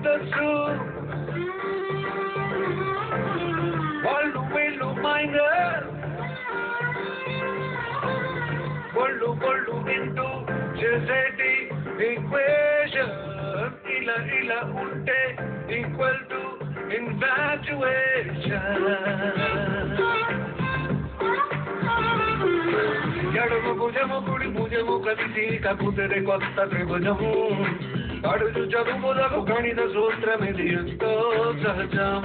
Plus వాళ్ళు వీళ్ళు minor ఒళ్ళు ఒళ్ళు ఇంటూ చేసేటి ఈక్వేషన్ ఇలా ఇలా ఉంటే ఈక్వల్ టు ఇన్ఫాచ్యుయేషన్ ఎడమ భుజము కుడి భుజము కలిసి కకుతెరే కొత్త త్రిభుజము అడుగు చదువులకు గణిత సూత్రమిది ఎంతో సహజం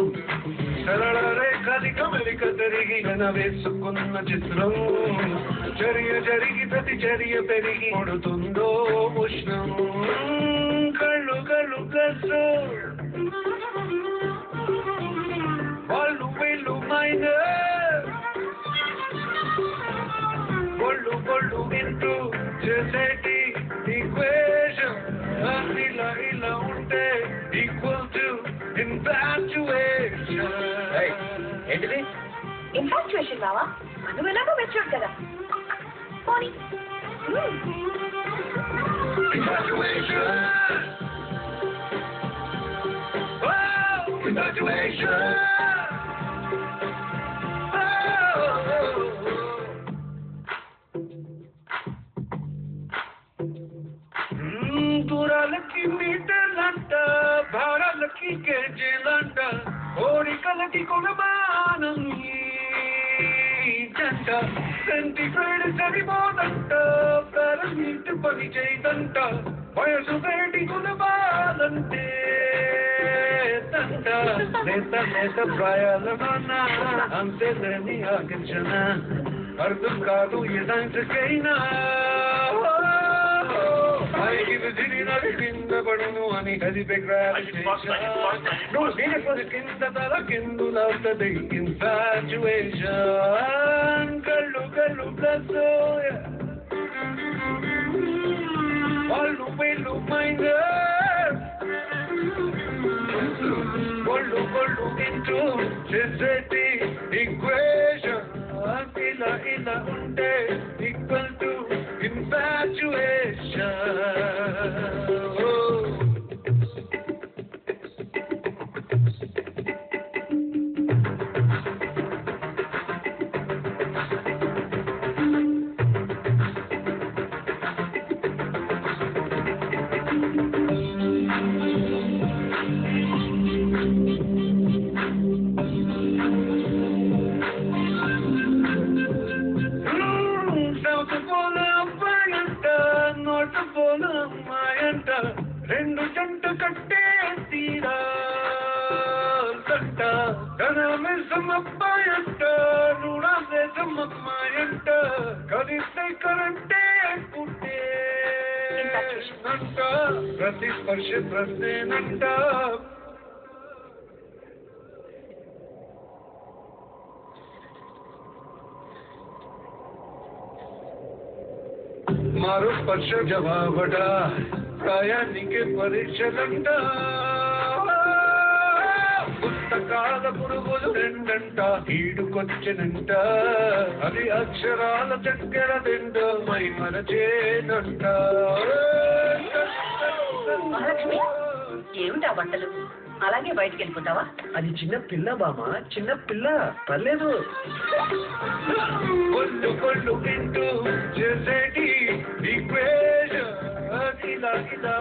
సరళ రేఖది కమలిక తిరిగి వేసుకున్న చిత్రం చర్య జరిగి ప్రతి చర్య పెరిగి కొడుతుందో ఉష్ణం కళ్ళు కళ్ళు ప్లస్సు వాళ్ళు వీళ్ళు మైనర్ ఒళ్ళు ఒళ్ళు ఇంటూ చేసేటి ఈక్వేషన్ ఇలా ఇలా ఉంటే ఈక్వల్ టు ఇన్ఫాచ్యుయేషన్ ఏంటిది ఇన్ఫాక్చుయేషన్ బావా నువ్వు ఎలాగో మెచ్యూర్ కదా పోనీ Infatuation. Oh, infatuation. దూరాలకి మీటర్లంట భారాలకి కేజీలంట కోరికలకి కొనమానం జంట సెంటిగ్రేడ్ సరిపోదంట పారమీట్ పని చేయదంట వయసు వేడి గుణమాలంటే తంట లేత లేత ప్రాయాలలోన అంతేలేని ఆకర్షణ అర్థం కాదు ఏ సైన్స్కైనా పైకి విసిరినది కింద పడును అని కదిపే గ్రావిటేషన్ నువ్వు దీనికొది కింద తల కిందులవుతుంది ఇన్ఫాచ్యుయేషన్ కళ్ళు కళ్ళు ప్లస్ వాళ్ళు వీళ్ళు మైనర్ ఒళ్ళు ఒళ్ళు ఇంటూ చేసేటి ఈక్వేషన్ ఇలా ఇలా ఉంటే ఈక్వల్ టు infatuation. రెండు జంట కట్టే తీరా సంట కనమిసమప్పాయంట రుణాదేశమమ్మాయంట కలిస్తే కరంటే పుట్టే నంట ప్రతి స్పర్శ ప్రశ్నేనంట మారు స్పర్శ జవాబడ ప్రయాణికి పరీక్షలంట పుస్తకాల పురుగులు రెండంట ఈడుకొచ్చినంట అది అక్షరాల చక్కెర తింట మై మరచేనంట ఏమిటా బట్టలు అలాగే బయటికి వెళ్ళిపోతావా అది చిన్న పిల్ల బామా చిన్న పిల్ల పర్లేదు ఒళ్ళు ఒళ్ళు తింటూ చేసేటి ఈక్వేషన్ ఇలా ఇలా